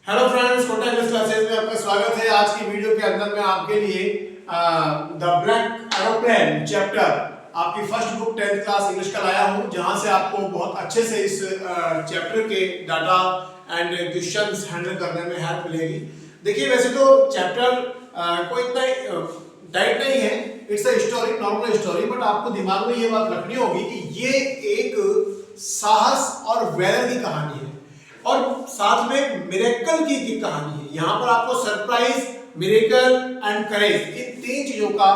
Hello friends, Kota English classes में आपका स्वागत है। आज की वीडियो के अंदर मैं आपके लिए द ब्लैक एरोप्लेन चैप्टर आपकी first book 10th class English का लाया हूं, जहां से आपको बहुत अच्छे से इस चैप्टर के डाटा एंड क्वेश्चंस हैंडल करने में हेल्प मिलेगी। देखिए, वैसे तो चैप्टर कोई इतना टाइट नहीं है, it's a story, normal story, but आपको दिमाग में ये बात रखनी होगी कि ये एक साहस और वैल्य की कहानी है और साथ में मिरेकल की कहानी है। यहाँ पर आपको सरप्राइज, मिरेकल एंड करेज, इन तीन चीजों का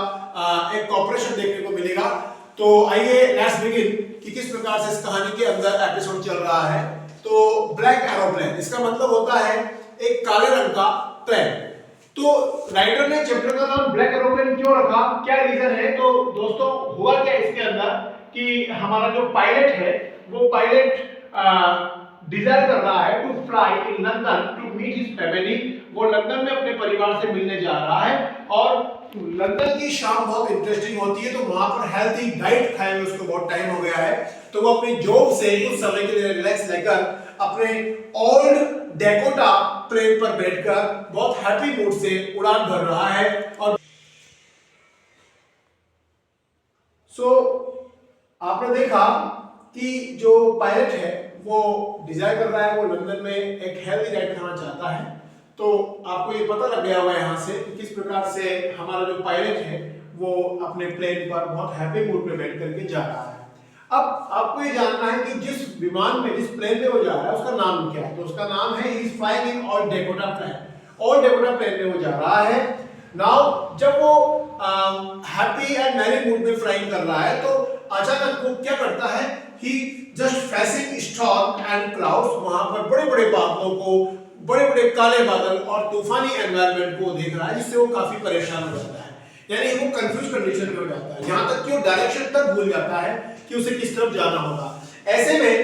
एक कॉपरेशन देखने को मिलेगा। तो आइए लेट्स बिगिन कि किस प्रकार से इस कहानी के अंदर एपिसोड चल रहा है। तो ब्लैक एरोप्लेन, इसका मतलब होता है एक काले रंग का प्लेन। तो राइटर ने चैप्टर का नाम ब्लैक एरोप्लेन क्यों रखा, क्या रीजन है? तो दोस्तों, हुआ क्या इसके अंदर कि हमारा जो पायलट है वो पायलट डिजायर कर रहा है to fly in London to meet his family. वो लंदन में अपने परिवार से मिलने जा रहा है और लंदन की शाम बहुत इंटरेस्टिंग होती है, तो वहां पर हेल्थी डाइट खाए हुए उसको बहुत टाइम हो गया है। तो वो अपनी जॉब से कुछ समय के लिए रिलैक्स लेकर अपने ओल्ड डेकोटा प्लेन पर बैठकर बहुत हैप्पी मूड से उड़ान भर रहा है। और आपने देखा कि जो पायलट है वो डिजायर कर रहा है, वो लंदन में एक हेल्दी डाइट खाना चाहता है। तो आपको ये पता लग गया हुआ है यहाँ से कि किस प्रकार से हमारा जो पायलट है वो अपने प्लेन पर बहुत हैप्पी मूड में बैठ करके जा रहा है। अब आपको ये जानना है कि जिस विमान में, जिस प्लेन में वो जा रहा है उसका नाम क्या है। तो उसका नाम है he is flying in old Dakota plane. Old Dakota plane में वो जा रहा है। नाउ जब वो हैप्पी एंड मैरी मूड में फ्लाइंग कर रहा है तो अचानक वो क्या करता है, he just facing storm and clouds, वहां पर बड़े बड़े बादलों को, बड़े बड़े काले बादल और तूफानी एनवायरनमेंट को देख रहा है, जिससे वो काफी परेशान हो जाता है। यानी वो कंफ्यूज कंडीशन में हो जाता है, यहां तक कि वो डायरेक्शन तक भूल जाता है कि उसे किस तरफ जाना होगा। ऐसे में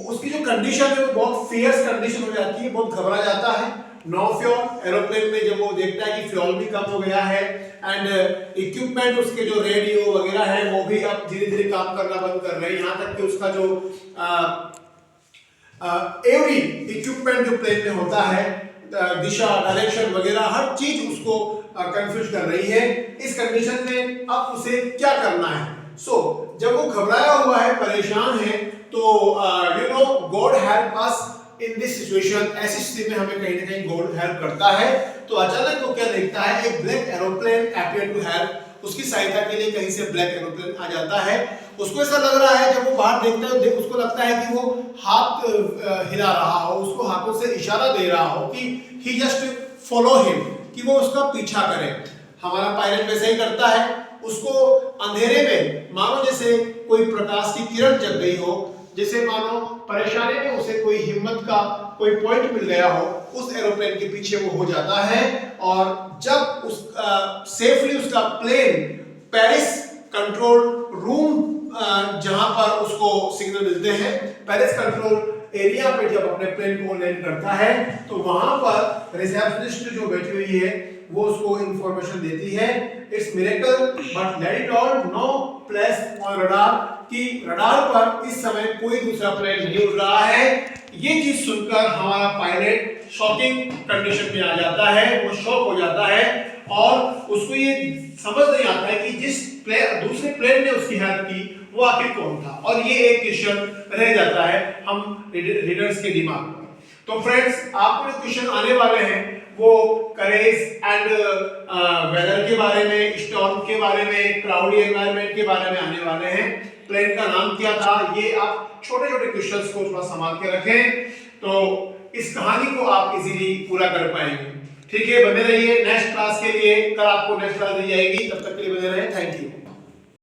उसकी जो कंडीशन है वो बहुत फियर्स कंडीशन हो जाती है, बहुत घबरा जाता है। नो फ्यूल एरोप्लेन में जब वो देखता है कि फ्यूल भी कम हो गया है एंड इक्विपमेंट, उसके जो रेडियो वगैरह है वो भी अब धीरे धीरे काम करना बंद कर रहे हैं। यहाँ तक कि उसका जो एवरी इक्विपमेंट जो प्लेन में होता है, दिशा, डायरेक्शन वगैरह हर चीज उसको कंफ्यूज कर रही है। इस कंडीशन में अब उसे क्या करना है? जब वो घबराया हुआ है, परेशान है, तो God help us in this situation, ऐसी स्थिति में हमें कहीं ना कहीं गॉड हेल्प करता है। तो अचानक वो क्या देखता है, एक black aeroplane appear to help, उसकी सहायता के लिए कहीं से ब्लैक एरोप्लेन आ जाता है। उसको ऐसा लग रहा है, जब वो बाहर देखता है उसको लगता है कि वो हाथ हिला रहा हो, उसको हाथों से इशारा दे रहा हो कि ही जस्ट फॉलो हिम, कि वो उसका पीछा करे। हमारा पायलट वैसे ही करता है, उसको अंधेरे में मानो जैसे कोई प्रकाश की किरण जग गई हो, जैसे मानो परेशानी में उसे कोई हिम्मत का कोई पॉइंट मिल गया हो, उस एरोप्लेन के पीछे वो हो जाता है। और जब उस सेफली उसका प्लेन पेरिस कंट्रोल रूम, जहां पर उसको सिग्नल मिलते हैं, पेरिस कंट्रोल एरिया पे जब अपने प्लेन को लैंड करता है, तो वहां पर रिसेप्शनिस्ट जो बैठी हुई है वो उसको इंफॉर्मेशन देती है, it's miracle but let it all know place on radar, कि रडार पर इस समय कोई दूसरा प्लेन नहीं उड़ रहा है। ये चीज सुनकर हमारा पायलट शॉकिंग कंडीशन में आ जाता है, वो शॉक हो जाता है और उसको ये समझ नहीं आता है कि जिस दूसरे प्लेन ने उसकी हेल्प की वो आखिर कौन था। और ये एक क्वेश्चन रह जाता है हम रीडर्स के दिमाग में। तो फ्रेंड्स, आपको जो क्वेश्चन आने वाले हैं वो करेज एंड वेदर के बारे में, स्टॉर्म के बारे में, क्लाउडी एनवायरनमेंट के बारे में आने वाले हैं। प्लेन का नाम क्या था, ये आप छोटे छोटे क्वेश्चंस को थोड़ा संभाल के रखें, तो इस कहानी को आप इजीली पूरा कर पाएंगे। ठीक है, बने रहिए नेक्स्ट क्लास के लिए। कल आपको नेक्स्ट क्लास दी जाएगी, तब तक के लिए बने रहे। Thank you.